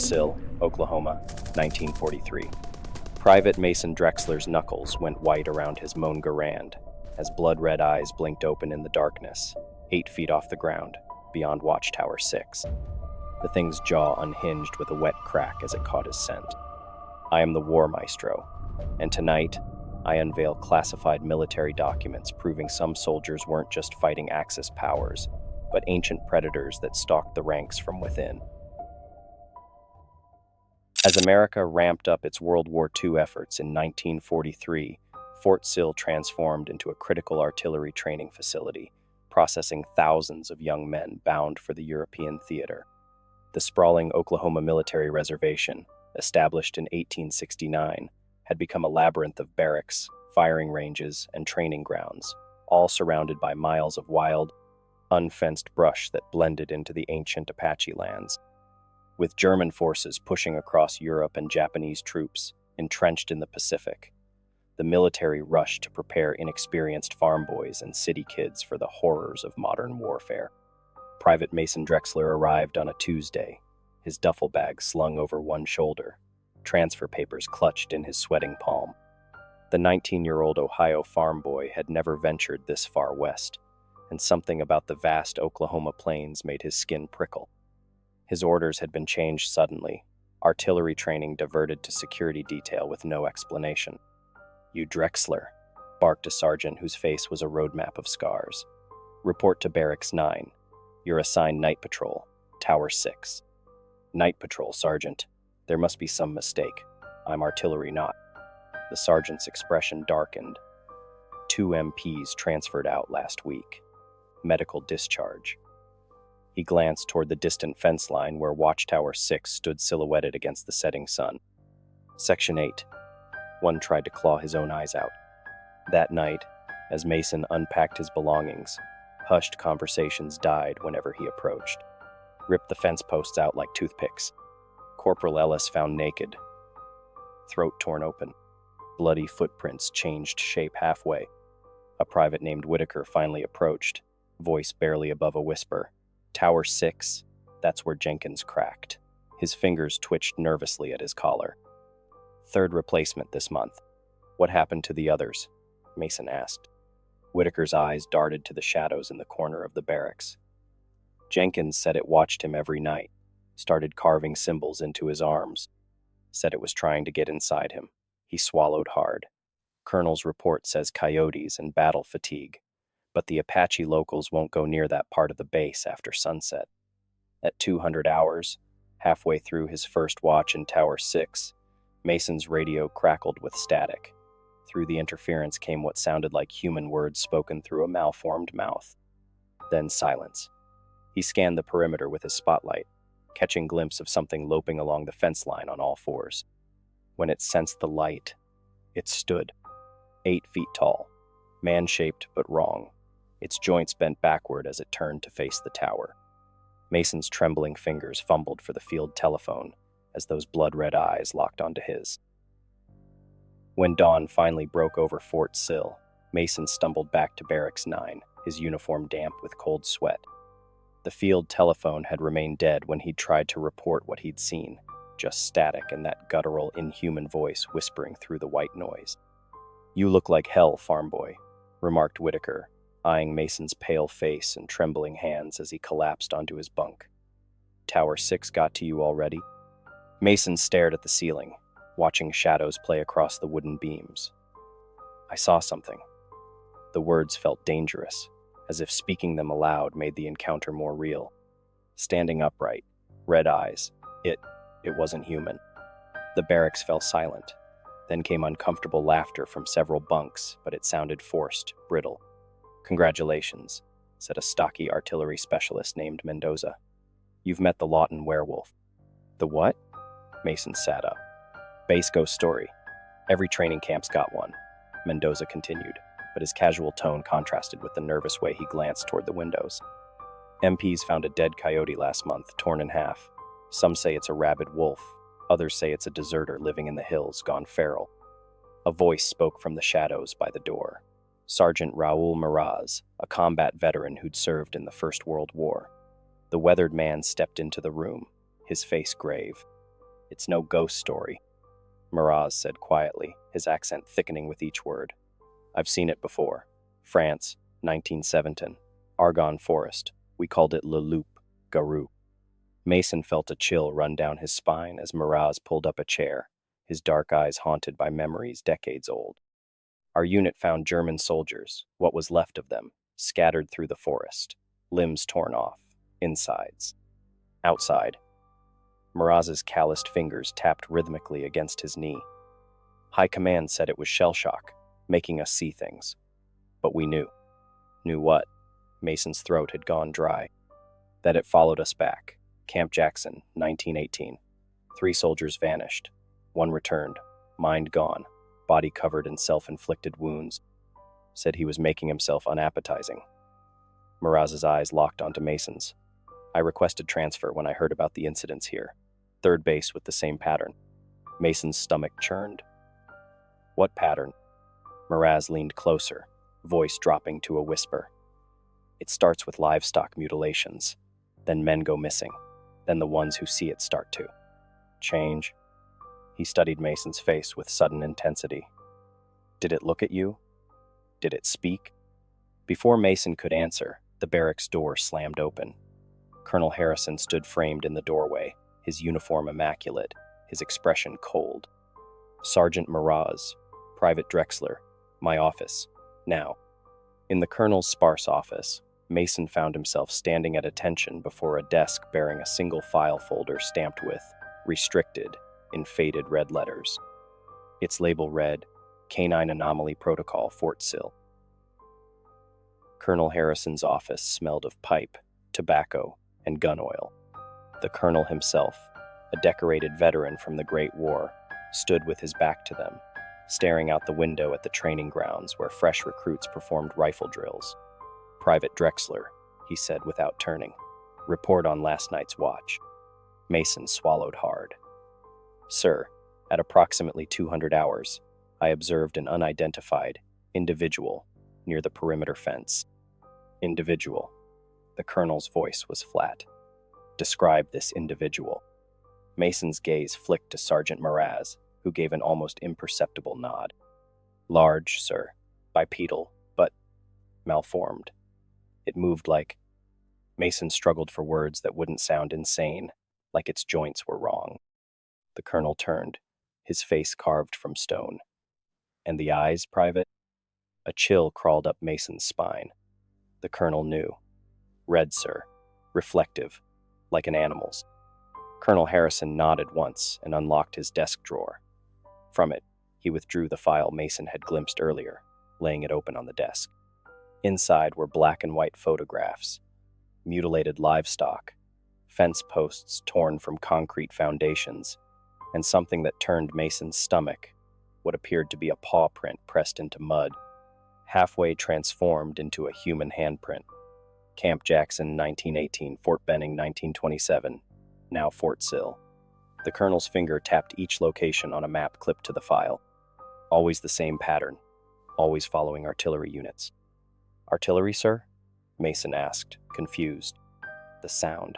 Sill, Oklahoma, 1943. Private Mason Drexler's knuckles went white around his Mon Garand as blood-red eyes blinked open in the darkness, 8 feet off the ground, beyond Watchtower 6. The thing's jaw unhinged with a wet crack as it caught his scent. I am the War Maestro, and tonight, I unveil classified military documents proving some soldiers weren't just fighting Axis powers, but ancient predators that stalked the ranks from within. As America ramped up its World War II efforts in 1943, Fort Sill transformed into a critical artillery training facility, processing thousands of young men bound for the European theater. The sprawling Oklahoma Military Reservation, established in 1869, had become a labyrinth of barracks, firing ranges, and training grounds, all surrounded by miles of wild, unfenced brush that blended into the ancient Apache lands. With German forces pushing across Europe and Japanese troops entrenched in the Pacific, the military rushed to prepare inexperienced farm boys and city kids for the horrors of modern warfare. Private Mason Drexler arrived on a Tuesday, his duffel bag slung over one shoulder, transfer papers clutched in his sweating palm. The 19-year-old Ohio farm boy had never ventured this far west, and something about the vast Oklahoma plains made his skin prickle. His orders had been changed suddenly, artillery training diverted to security detail with no explanation. "You Drexler," barked a sergeant whose face was a roadmap of scars. "Report to Barracks 9. You're assigned night patrol, Tower 6. "Night patrol, Sergeant. There must be some mistake. I'm artillery not." The sergeant's expression darkened. 2 MPs transferred out last week. Medical discharge. He glanced toward the distant fence line where Watchtower 6 stood silhouetted against the setting sun. Section 8. One tried to claw his own eyes out. That night, as Mason unpacked his belongings, hushed conversations died whenever he approached. Ripped the fence posts out like toothpicks. Corporal Ellis found naked. Throat torn open. Bloody footprints changed shape halfway. A private named Whitaker finally approached, voice barely above a whisper. "Tower 6, that's where Jenkins cracked." His fingers twitched nervously at his collar. "Third replacement this month. What happened to the others?" Mason asked. Whitaker's eyes darted to the shadows in the corner of the barracks. "Jenkins said it watched him every night, started carving symbols into his arms, said it was trying to get inside him." He swallowed hard. "Colonel's report says coyotes and battle fatigue, but the Apache locals won't go near that part of the base after sunset." At 200 hours, halfway through his first watch in Tower 6, Mason's radio crackled with static. Through the interference came what sounded like human words spoken through a malformed mouth. Then silence. He scanned the perimeter with his spotlight, catching a glimpse of something loping along the fence line on all fours. When it sensed the light, it stood, 8 feet tall, man-shaped but wrong, its joints bent backward as it turned to face the tower. Mason's trembling fingers fumbled for the field telephone as those blood-red eyes locked onto his. When dawn finally broke over Fort Sill, Mason stumbled back to Barracks 9, his uniform damp with cold sweat. The field telephone had remained dead when he'd tried to report what he'd seen, just static and that guttural, inhuman voice whispering through the white noise. "You look like hell, farm boy," remarked Whitaker, eyeing Mason's pale face and trembling hands as he collapsed onto his bunk. "Tower 6 got to you already?" Mason stared at the ceiling, watching shadows play across the wooden beams. "I saw something." The words felt dangerous, as if speaking them aloud made the encounter more real. Standing upright, red eyes, it wasn't human. The barracks fell silent. Then came uncomfortable laughter from several bunks, but it sounded forced, brittle. "Congratulations," said a stocky artillery specialist named Mendoza. "You've met the Lawton Werewolf." "The what?" Mason sat up. "Base ghost story. Every training camp's got one," Mendoza continued, but his casual tone contrasted with the nervous way he glanced toward the windows. "MPs found a dead coyote last month, torn in half. Some say it's a rabid wolf. Others say it's a deserter living in the hills, gone feral." A voice spoke from the shadows by the door. Sergeant Raul Meraz, a combat veteran who'd served in the First World War. The weathered man stepped into the room, his face grave. It's no ghost story, Miraz said quietly, his accent thickening with each word. I've seen it before. France, 1917. Argonne Forest. We called it Le Loup, Garou. Mason felt a chill run down his spine as Miraz pulled up a chair, his dark eyes haunted by memories decades old. Our unit found German soldiers, what was left of them, scattered through the forest, limbs torn off, insides. Outside, Miraz's calloused fingers tapped rhythmically against his knee. High Command said it was shell shock, making us see things. But we knew. Knew what? Mason's throat had gone dry. That it followed us back. Camp Jackson, 1918. 3 soldiers vanished. 1 returned, mind gone, body covered in self-inflicted wounds. Said he was making himself unappetizing. Miraz's eyes locked onto Mason's. I requested transfer when I heard about the incidents here. 3rd base with the same pattern. Mason's stomach churned. What pattern? Miraz leaned closer, voice dropping to a whisper. It starts with livestock mutilations. Then men go missing. Then the ones who see it start to change. He studied Mason's face with sudden intensity. Did it look at you? Did it speak? Before Mason could answer, the barracks door slammed open. Colonel Harrison stood framed in the doorway, his uniform immaculate, his expression cold. Sergeant Miraz, Private Drexler, my office, now. In the colonel's sparse office, Mason found himself standing at attention before a desk bearing a single file folder stamped with "Restricted" in faded red letters. Its label read, Canine Anomaly Protocol, Fort Sill. Colonel Harrison's office smelled of pipe, tobacco, and gun oil. The colonel himself, a decorated veteran from the Great War, stood with his back to them, staring out the window at the training grounds where fresh recruits performed rifle drills. Private Drexler, he said without turning. Report on last night's watch. Mason swallowed hard. Sir, at approximately 200 hours, I observed an unidentified individual near the perimeter fence. Individual. The colonel's voice was flat. Describe this individual. Mason's gaze flicked to Sergeant Miraz, who gave an almost imperceptible nod. Large, sir. Bipedal, but malformed. It moved like... Mason struggled for words that wouldn't sound insane, like its joints were wrong. The colonel turned, his face carved from stone. And the eyes, Private? A chill crawled up Mason's spine. The colonel knew. Red, sir. Reflective, like an animal's. Colonel Harrison nodded once and unlocked his desk drawer. From it, he withdrew the file Mason had glimpsed earlier, laying it open on the desk. Inside were black and white photographs, mutilated livestock, fence posts torn from concrete foundations, and something that turned Mason's stomach, what appeared to be a paw print pressed into mud, halfway transformed into a human handprint. Camp Jackson, 1918, Fort Benning, 1927, now Fort Sill. The colonel's finger tapped each location on a map clipped to the file. Always the same pattern, always following artillery units. Artillery, sir? Mason asked, confused. The sound.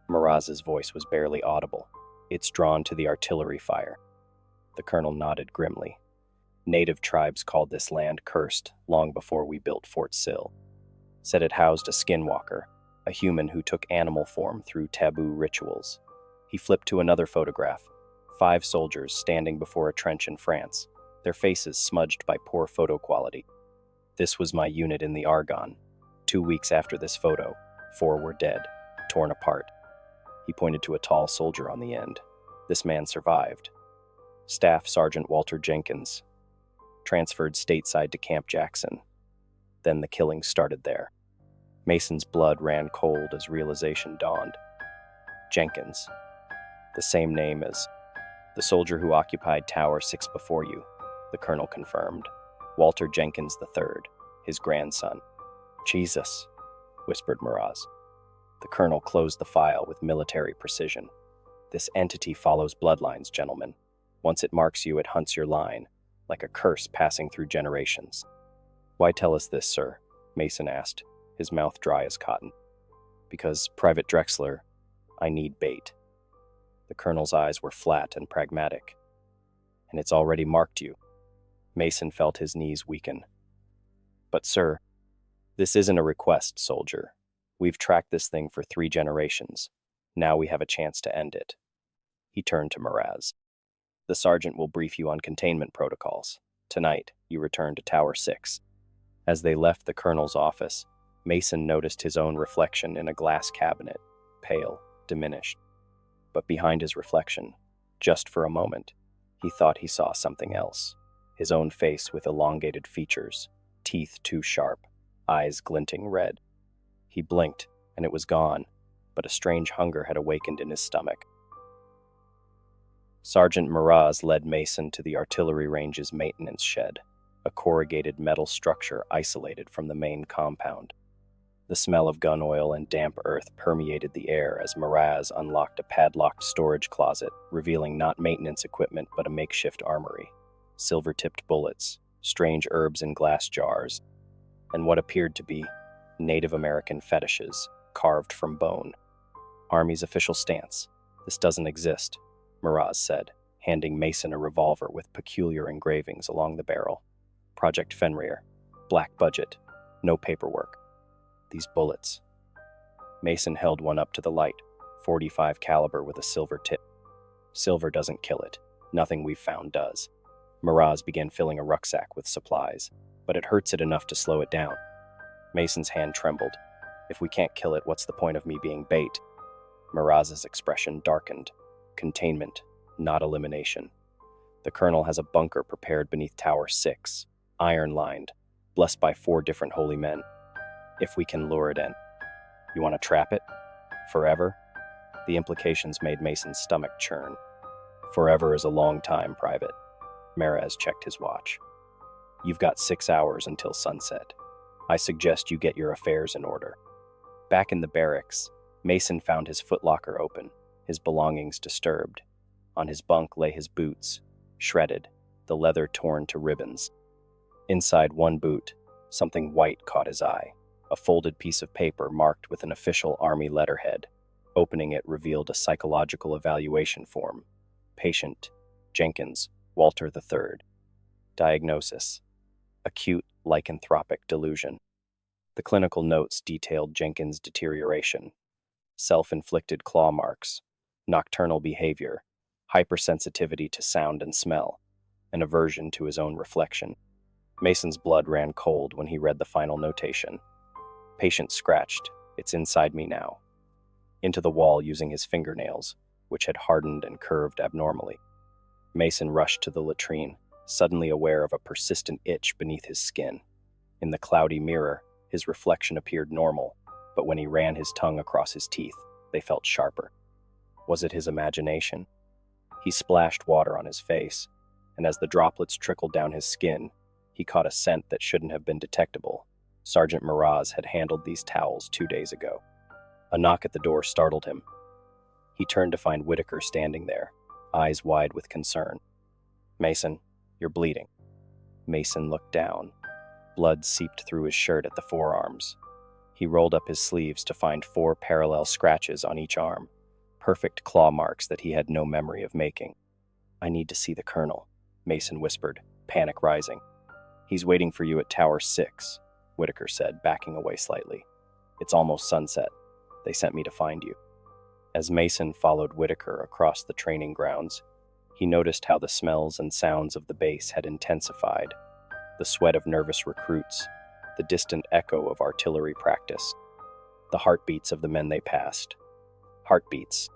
Miraz's voice was barely audible. It's drawn to the artillery fire. The colonel nodded grimly. Native tribes called this land cursed long before we built Fort Sill. Said it housed a skinwalker, a human who took animal form through taboo rituals. He flipped to another photograph. 5 soldiers standing before a trench in France, their faces smudged by poor photo quality. This was my unit in the Argonne. 2 weeks after this photo, 4 were dead, torn apart. He pointed to a tall soldier on the end. This man survived. Staff Sergeant Walter Jenkins. Transferred stateside to Camp Jackson. Then the killings started there. Mason's blood ran cold as realization dawned. Jenkins. The same name as the soldier who occupied Tower 6 before you, the colonel confirmed. Walter Jenkins III, his grandson. Jesus, whispered Miraz. The colonel closed the file with military precision. This entity follows bloodlines, gentlemen. Once it marks you, it hunts your line, like a curse passing through generations. Why tell us this, sir? Mason asked, his mouth dry as cotton. Because, Private Drexler, I need bait. The colonel's eyes were flat and pragmatic. And it's already marked you. Mason felt his knees weaken. But sir, this isn't a request, soldier. We've tracked this thing for 3 generations. Now we have a chance to end it. He turned to Mraz. The sergeant will brief you on containment protocols. Tonight, you return to Tower 6. As they left the colonel's office, Mason noticed his own reflection in a glass cabinet, pale, diminished. But behind his reflection, just for a moment, he thought he saw something else. His own face with elongated features, teeth too sharp, eyes glinting red. He blinked, and it was gone, but a strange hunger had awakened in his stomach. Sergeant Mraz led Mason to the artillery range's maintenance shed, a corrugated metal structure isolated from the main compound. The smell of gun oil and damp earth permeated the air as Mraz unlocked a padlocked storage closet, revealing not maintenance equipment but a makeshift armory. Silver-tipped bullets, strange herbs in glass jars, and what appeared to be Native American fetishes carved from bone. Army's official stance. This doesn't exist, Mraz said, handing Mason a revolver with peculiar engravings along the barrel. Project Fenrir. Black budget. No paperwork. These bullets. Mason held one up to the light, .45 caliber with a silver tip. Silver doesn't kill it. Nothing we've found does. Mraz began filling a rucksack with supplies, but it hurts it enough to slow it down. Mason's hand trembled. If we can't kill it, what's the point of me being bait? Mraz's expression darkened. Containment, not elimination. The colonel has a bunker prepared beneath Tower 6, iron-lined, blessed by 4 different holy men. If we can lure it in. You want to trap it? Forever? The implications made Mason's stomach churn. Forever is a long time, Private. Mraz checked his watch. You've got 6 hours until sunset. I suggest you get your affairs in order. Back in the barracks, Mason found his footlocker open, his belongings disturbed. On his bunk lay his boots, shredded, the leather torn to ribbons. Inside one boot, something white caught his eye, a folded piece of paper marked with an official Army letterhead. Opening it revealed a psychological evaluation form. Patient, Jenkins, Walter III. Diagnosis: acute lycanthropic delusion. The clinical notes detailed Jenkins' deterioration: self-inflicted claw marks, nocturnal behavior, hypersensitivity to sound and smell, an aversion to his own reflection. Mason's blood ran cold when he read the final notation. Patient scratched, "It's inside me now," into the wall using his fingernails, which had hardened and curved abnormally. Mason rushed to the latrine, suddenly aware of a persistent itch beneath his skin. In the cloudy mirror, his reflection appeared normal, but when he ran his tongue across his teeth, they felt sharper. Was it his imagination? He splashed water on his face, and as the droplets trickled down his skin, he caught a scent that shouldn't have been detectable. Sergeant Mraz had handled these towels 2 days ago. A knock at the door startled him. He turned to find Whitaker standing there, eyes wide with concern. "Mason, you're bleeding." Mason looked down. Blood seeped through his shirt at the forearms. He rolled up his sleeves to find 4 parallel scratches on each arm, perfect claw marks that he had no memory of making. "I need to see the colonel," Mason whispered, panic rising. "He's waiting for you at Tower 6, Whitaker said, backing away slightly. "It's almost sunset. They sent me to find you." As Mason followed Whitaker across the training grounds, he noticed how the smells and sounds of the base had intensified. The sweat of nervous recruits, the distant echo of artillery practice, the heartbeats of the men they passed. Heartbeats.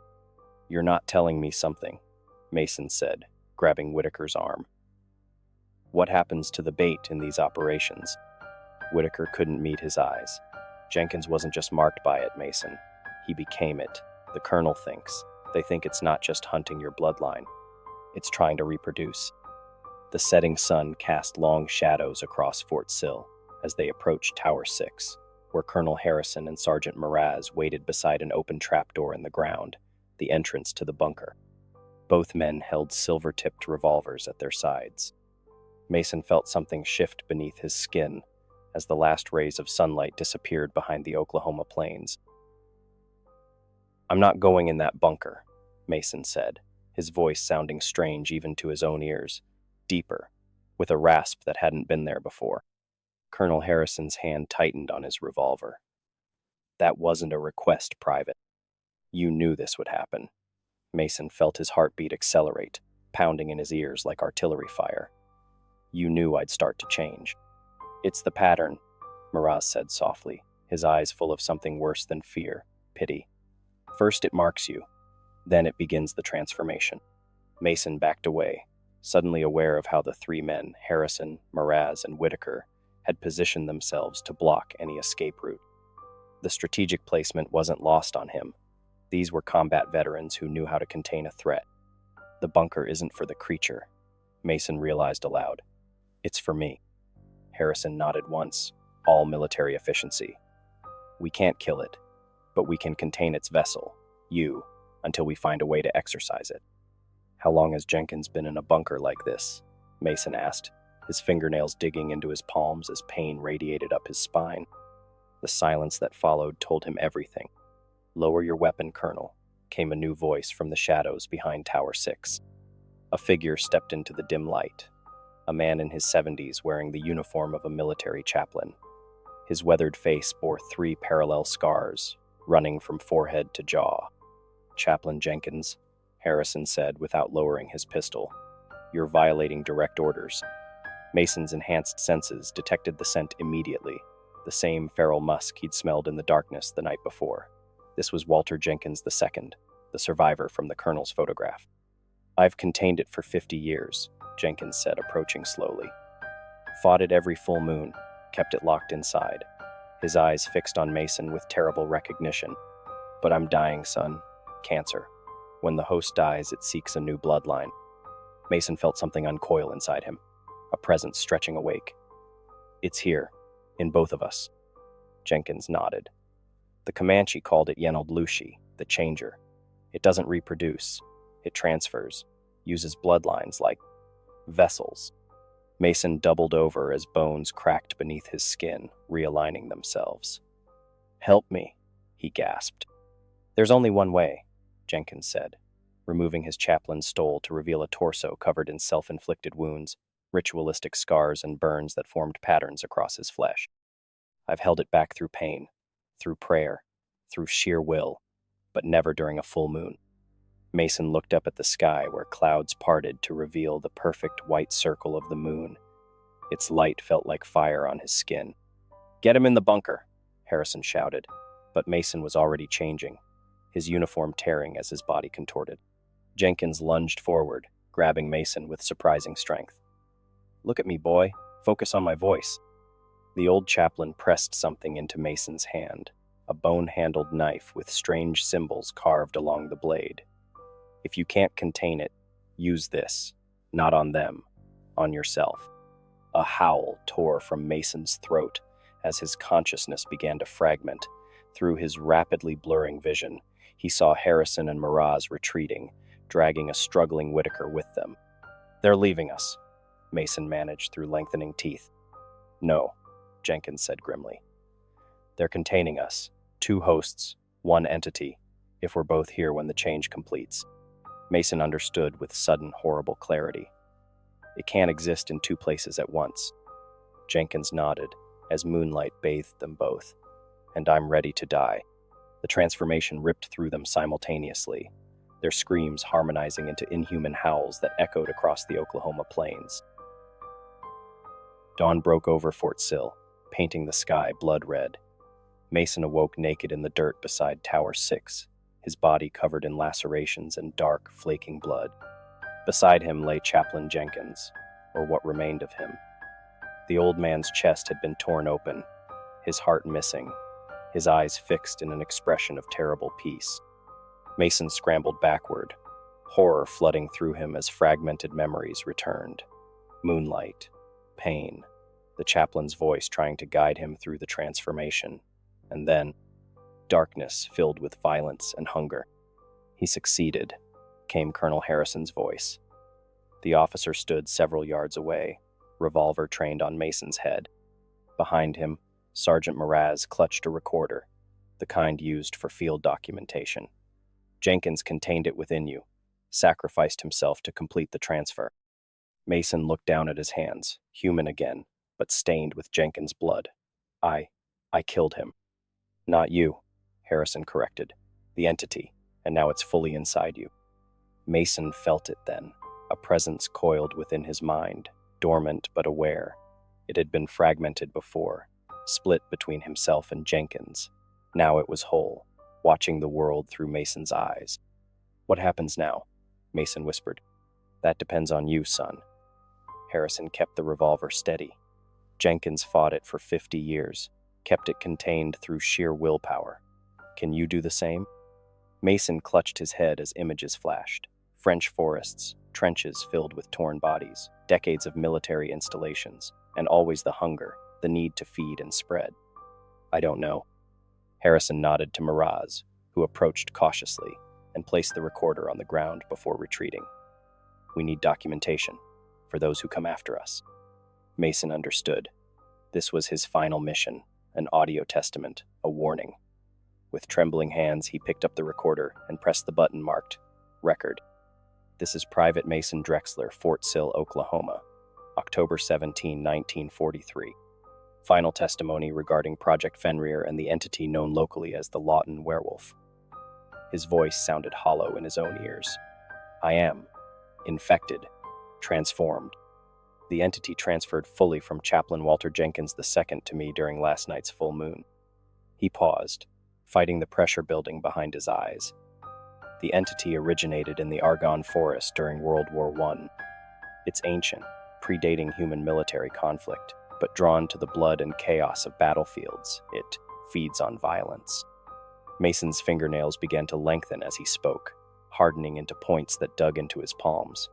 "You're not telling me something," Mason said, grabbing Whitaker's arm. "What happens to the bait in these operations?" Whitaker couldn't meet his eyes. "Jenkins wasn't just marked by it, Mason. He became it. The colonel thinks. They think it's not just hunting your bloodline. It's trying to reproduce." The setting sun cast long shadows across Fort Sill as they approached Tower 6, where Colonel Harrison and Sergeant Mraz waited beside an open trapdoor in the ground, the entrance to the bunker. Both men held silver-tipped revolvers at their sides. Mason felt something shift beneath his skin as the last rays of sunlight disappeared behind the Oklahoma plains. "I'm not going in that bunker," Mason said, his voice sounding strange even to his own ears, deeper, with a rasp that hadn't been there before. Colonel Harrison's hand tightened on his revolver. That wasn't a request, Private. You knew this would happen. Mason felt his heartbeat accelerate, pounding in his ears like artillery fire. You knew I'd start to change. It's the pattern, Miraz said softly, his eyes full of something worse than fear, pity. First it marks you, then it begins the transformation. Mason backed away, suddenly aware of how the three men, Harrison, Miraz, and Whitaker, had positioned themselves to block any escape route. The strategic placement wasn't lost on him. These were combat veterans who knew how to contain a threat. The bunker isn't for the creature, Mason realized aloud. It's for me. Harrison nodded once, all military efficiency. We can't kill it, but we can contain its vessel, you, until we find a way to exercise it. How long has Jenkins been in a bunker like this? Mason asked, his fingernails digging into his palms as pain radiated up his spine. The silence that followed told him everything. Lower your weapon, Colonel, came a new voice from the shadows behind Tower 6. A figure stepped into the dim light, a man in his 70s wearing the uniform of a military chaplain. His weathered face bore 3 parallel scars, running from forehead to jaw. Chaplain Jenkins, Harrison said without lowering his pistol, you're violating direct orders. Mason's enhanced senses detected the scent immediately, the same feral musk he'd smelled in the darkness the night before. This was Walter Jenkins II, the survivor from the colonel's photograph. I've contained it for 50 years, Jenkins said, approaching slowly. Fought it every full moon, kept it locked inside, his eyes fixed on Mason with terrible recognition. But I'm dying, son. Cancer. When the host dies, it seeks a new bloodline. Mason felt something uncoil inside him, a presence stretching awake. It's here, in both of us. Jenkins nodded. The Comanche called it Yenold Lushi, the changer. It doesn't reproduce. It transfers, uses bloodlines like vessels. Mason doubled over as bones cracked beneath his skin, realigning themselves. Help me, he gasped. There's only one way, Jenkins said, removing his chaplain's stole to reveal a torso covered in self-inflicted wounds, ritualistic scars and burns that formed patterns across his flesh. I've held it back through pain, through prayer, through sheer will, but never during a full moon. Mason looked up at the sky where clouds parted to reveal the perfect white circle of the moon. Its light felt like fire on his skin. Get him in the bunker, Harrison shouted, but Mason was already changing, his uniform tearing as his body contorted. Jenkins lunged forward, grabbing Mason with surprising strength. Look at me, boy. Focus on my voice. The old chaplain pressed something into Mason's hand, a bone-handled knife with strange symbols carved along the blade. If you can't contain it, use this. Not on them, on yourself. A howl tore from Mason's throat as his consciousness began to fragment. Through his rapidly blurring vision, he saw Harrison and Miraz retreating, dragging a struggling Whitaker with them. They're leaving us, Mason managed through lengthening teeth. No, Jenkins said grimly. They're containing us. 2 hosts, 1 entity, if we're both here when the change completes. Mason understood with sudden, horrible clarity. It can't exist in 2 places at once. Jenkins nodded as moonlight bathed them both. And I'm ready to die. The transformation ripped through them simultaneously, their screams harmonizing into inhuman howls that echoed across the Oklahoma plains. Dawn broke over Fort Sill, painting the sky blood red. Mason awoke naked in the dirt beside Tower 6, his body covered in lacerations and dark, flaking blood. Beside him lay Chaplain Jenkins, or what remained of him. The old man's chest had been torn open, his heart missing, his eyes fixed in an expression of terrible peace. Mason scrambled backward, horror flooding through him as fragmented memories returned. Moonlight, pain, the chaplain's voice trying to guide him through the transformation, and then darkness filled with violence and hunger. He succeeded, came Colonel Harrison's voice. The officer stood several yards away, revolver trained on Mason's head. Behind him, Sergeant Miraz clutched a recorder, the kind used for field documentation. Jenkins contained it within you, sacrificed himself to complete the transfer. Mason looked down at his hands, human again, but stained with Jenkins' blood. I killed him. Not you, Harrison corrected. The entity, and now it's fully inside you. Mason felt it then, a presence coiled within his mind, dormant but aware. It had been fragmented before, split between himself and Jenkins. Now it was whole, watching the world through Mason's eyes. What happens now? Mason whispered. That depends on you, son. Harrison kept the revolver steady. Jenkins fought it for 50 years, kept it contained through sheer willpower. Can you do the same? Mason clutched his head as images flashed. French forests, trenches filled with torn bodies, decades of military installations, and always the hunger, the need to feed and spread. I don't know. Harrison nodded to Miraz, who approached cautiously and placed the recorder on the ground before retreating. We need documentation for those who come after us. Mason understood. This was his final mission, an audio testament, a warning. With trembling hands, he picked up the recorder and pressed the button marked Record. This is Private Mason Drexler, Fort Sill, Oklahoma, October 17, 1943. Final testimony regarding Project Fenrir and the entity known locally as the Lawton Werewolf. His voice sounded hollow in his own ears. I am infected, transformed. The entity transferred fully from Chaplain Walter Jenkins II to me during last night's full moon. He paused, fighting the pressure building behind his eyes. The entity originated in the Argonne Forest during World War I. It's ancient, predating human military conflict, but drawn to the blood and chaos of battlefields, it feeds on violence. Mason's fingernails began to lengthen as he spoke, hardening into points that dug into his palms.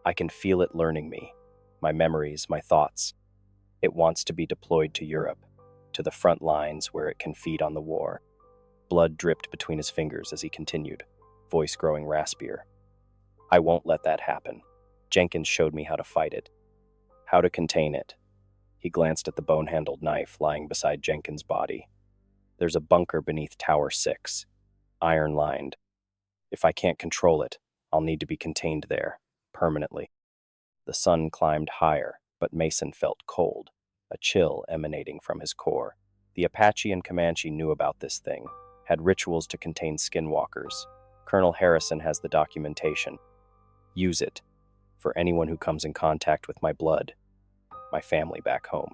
I can feel it learning me, my memories, my thoughts. It wants to be deployed to Europe, to the front lines where it can feed on the war. Blood dripped between his fingers as he continued, voice growing raspier. I won't let that happen. Jenkins showed me how to fight it, how to contain it. He glanced at the bone-handled knife lying beside Jenkins' body. There's a bunker beneath Tower 6, iron-lined. If I can't control it, I'll need to be contained there, permanently. The sun climbed higher, but Mason felt cold, a chill emanating from his core. The Apache and Comanche knew about this thing, had rituals to contain skinwalkers. Colonel Harrison has the documentation. Use it for anyone who comes in contact with my blood, my family back home.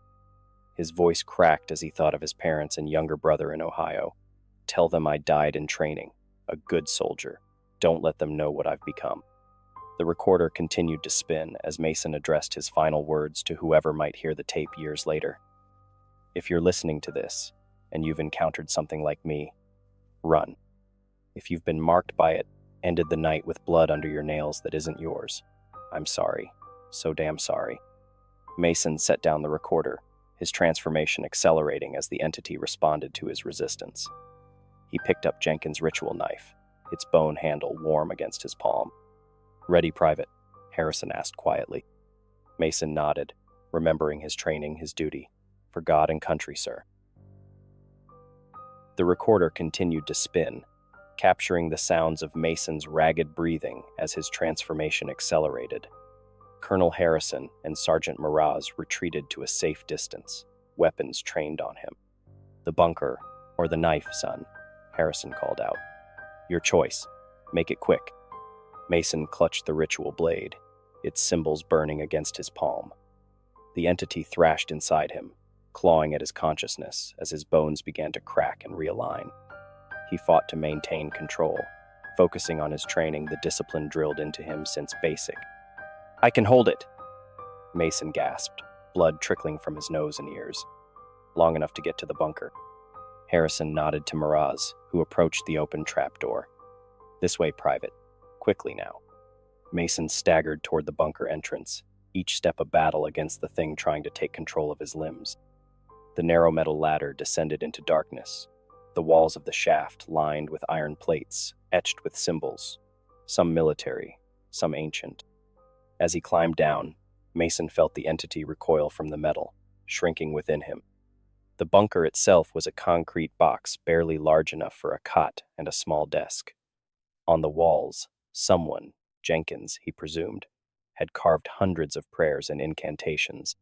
His voice cracked as he thought of his parents and younger brother in Ohio. Tell them I died in training, a good soldier. Don't let them know what I've become. The recorder continued to spin as Mason addressed his final words to whoever might hear the tape years later. If you're listening to this, and you've encountered something like me, run. If you've been marked by it, ended the night with blood under your nails that isn't yours, I'm sorry. So damn sorry. Mason set down the recorder, his transformation accelerating as the entity responded to his resistance. He picked up Jenkins' ritual knife, its bone handle warm against his palm. Ready, Private? Harrison asked quietly. Mason nodded, remembering his training, his duty. For God and country, sir. The recorder continued to spin, capturing the sounds of Mason's ragged breathing as his transformation accelerated. Colonel Harrison and Sergeant Miraz retreated to a safe distance, weapons trained on him. The bunker, or the knife, son, Harrison called out. Your choice. Make it quick. Mason clutched the ritual blade, its symbols burning against his palm. The entity thrashed inside him, clawing at his consciousness as his bones began to crack and realign. He fought to maintain control, focusing on his training, the discipline drilled into him since basic. I can hold it, Mason gasped, blood trickling from his nose and ears. Long enough to get to the bunker. Harrison nodded to Miraz, who approached the open trapdoor. This way, Private. Quickly now. Mason staggered toward the bunker entrance, each step a battle against the thing trying to take control of his limbs. The narrow metal ladder descended into darkness, the walls of the shaft lined with iron plates, etched with symbols, some military, some ancient. As he climbed down, Mason felt the entity recoil from the metal, shrinking within him. The bunker itself was a concrete box barely large enough for a cot and a small desk. On the walls, someone, Jenkins, he presumed, had carved hundreds of prayers and incantations.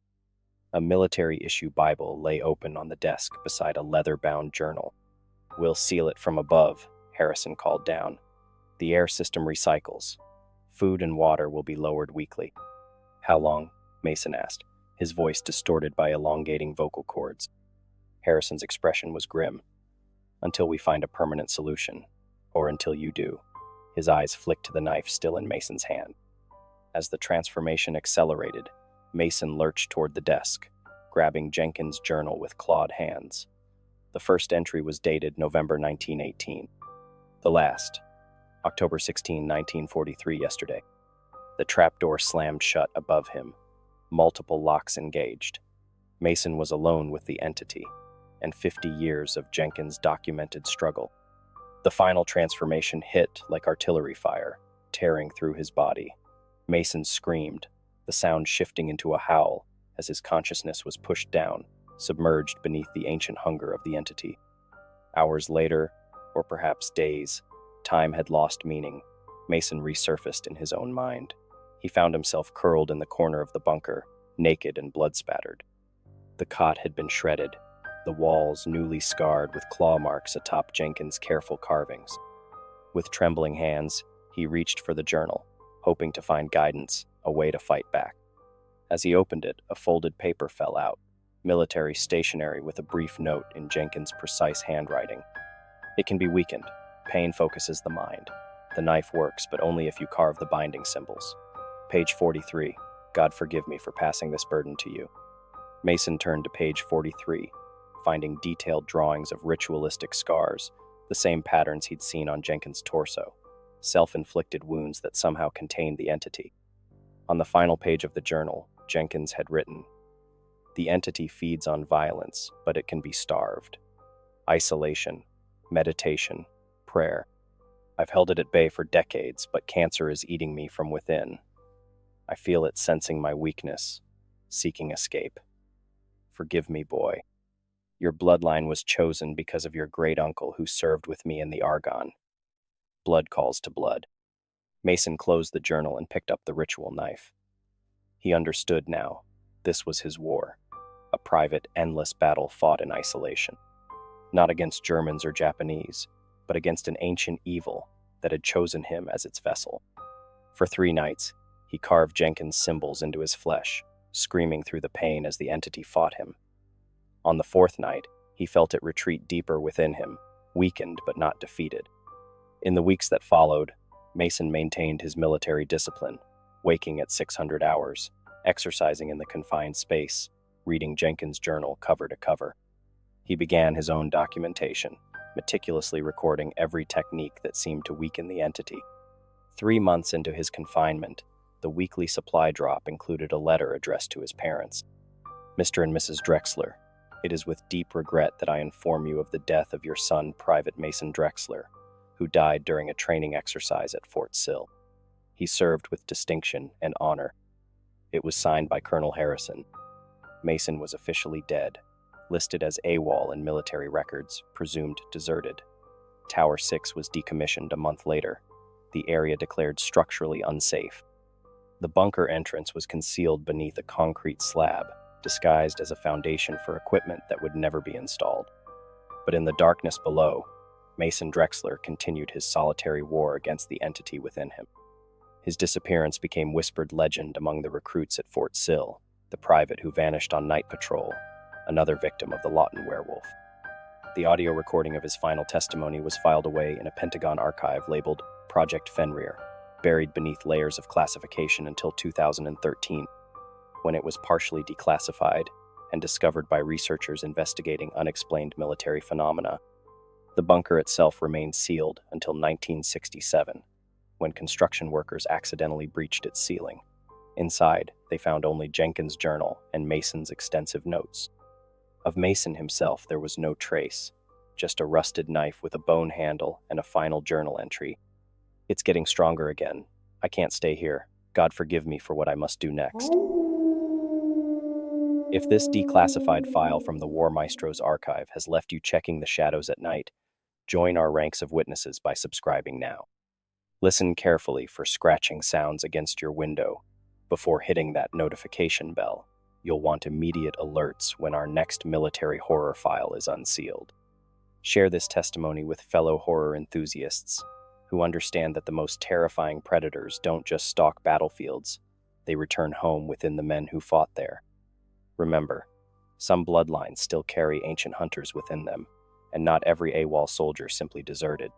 A military-issue Bible lay open on the desk beside a leather-bound journal. "We'll seal it from above," Harrison called down. "The air system recycles. Food and water will be lowered weekly." "How long?" Mason asked, his voice distorted by elongating vocal cords. Harrison's expression was grim. "Until we find a permanent solution. Or until you do." His eyes flicked to the knife still in Mason's hand. As the transformation accelerated, Mason lurched toward the desk, grabbing Jenkins' journal with clawed hands. The first entry was dated November 1918. The last, October 16, 1943, yesterday. The trapdoor slammed shut above him, multiple locks engaged. Mason was alone with the entity, and 50 years of Jenkins' documented struggle. The final transformation hit like artillery fire, tearing through his body. Mason screamed, the sound shifting into a howl as his consciousness was pushed down, submerged beneath the ancient hunger of the entity. Hours later, or perhaps days, time had lost meaning. Mason resurfaced in his own mind. He found himself curled in the corner of the bunker, naked and blood-spattered. The cot had been shredded, the walls newly scarred with claw marks atop Jenkins' careful carvings. With trembling hands, he reached for the journal, hoping to find guidance, a way to fight back. As he opened it, a folded paper fell out, military stationery with a brief note in Jenkins' precise handwriting. "It can be weakened. Pain focuses the mind. The knife works, but only if you carve the binding symbols. Page 43. God forgive me for passing this burden to you." Mason turned to page 43, finding detailed drawings of ritualistic scars, the same patterns he'd seen on Jenkins' torso, self-inflicted wounds that somehow contained the entity. On the final page of the journal, Jenkins had written, "The entity feeds on violence, but it can be starved. Isolation, meditation, prayer. I've held it at bay for decades, but cancer is eating me from within. I feel it sensing my weakness, seeking escape. Forgive me, boy. Your bloodline was chosen because of your great uncle who served with me in the Argonne. Blood calls to blood." Mason closed the journal and picked up the ritual knife. He understood now. This was his war, a private, endless battle fought in isolation. Not against Germans or Japanese, but against an ancient evil that had chosen him as its vessel. For 3 nights, he carved Jenkins' symbols into his flesh, screaming through the pain as the entity fought him. On the 4th night, he felt it retreat deeper within him, weakened but not defeated. In the weeks that followed, Mason maintained his military discipline, waking at 600 hours, exercising in the confined space, reading Jenkins' journal cover to cover. He began his own documentation, meticulously recording every technique that seemed to weaken the entity. 3 months into his confinement, the weekly supply drop included a letter addressed to his parents. "Mr. and Mrs. Drexler, it is with deep regret that I inform you of the death of your son, Private Mason Drexler, who died during a training exercise at Fort Sill. He served with distinction and honor." It was signed by Colonel Harrison. Mason was officially dead, listed as AWOL in military records, presumed deserted. Tower 6 was decommissioned a month later, the area declared structurally unsafe. The bunker entrance was concealed beneath a concrete slab, disguised as a foundation for equipment that would never be installed. But in the darkness below, Mason Drexler continued his solitary war against the entity within him. His disappearance became whispered legend among the recruits at Fort Sill, the private who vanished on night patrol, another victim of the Lawton Werewolf. The audio recording of his final testimony was filed away in a Pentagon archive labeled Project Fenrir, buried beneath layers of classification until 2013, when it was partially declassified and discovered by researchers investigating unexplained military phenomena. The bunker itself remained sealed until 1967, when construction workers accidentally breached its ceiling. Inside, they found only Jenkins' journal and Mason's extensive notes. Of Mason himself, there was no trace, just a rusted knife with a bone handle and a final journal entry. "It's getting stronger again. I can't stay here. God forgive me for what I must do next." If this declassified file from the War Maestro's archive has left you checking the shadows at night, join our ranks of witnesses by subscribing now. Listen carefully for scratching sounds against your window before hitting that notification bell. You'll want immediate alerts when our next military horror file is unsealed. Share this testimony with fellow horror enthusiasts who understand that the most terrifying predators don't just stalk battlefields, they return home within the men who fought there. Remember, some bloodlines still carry ancient hunters within them, and not every AWOL soldier simply deserted.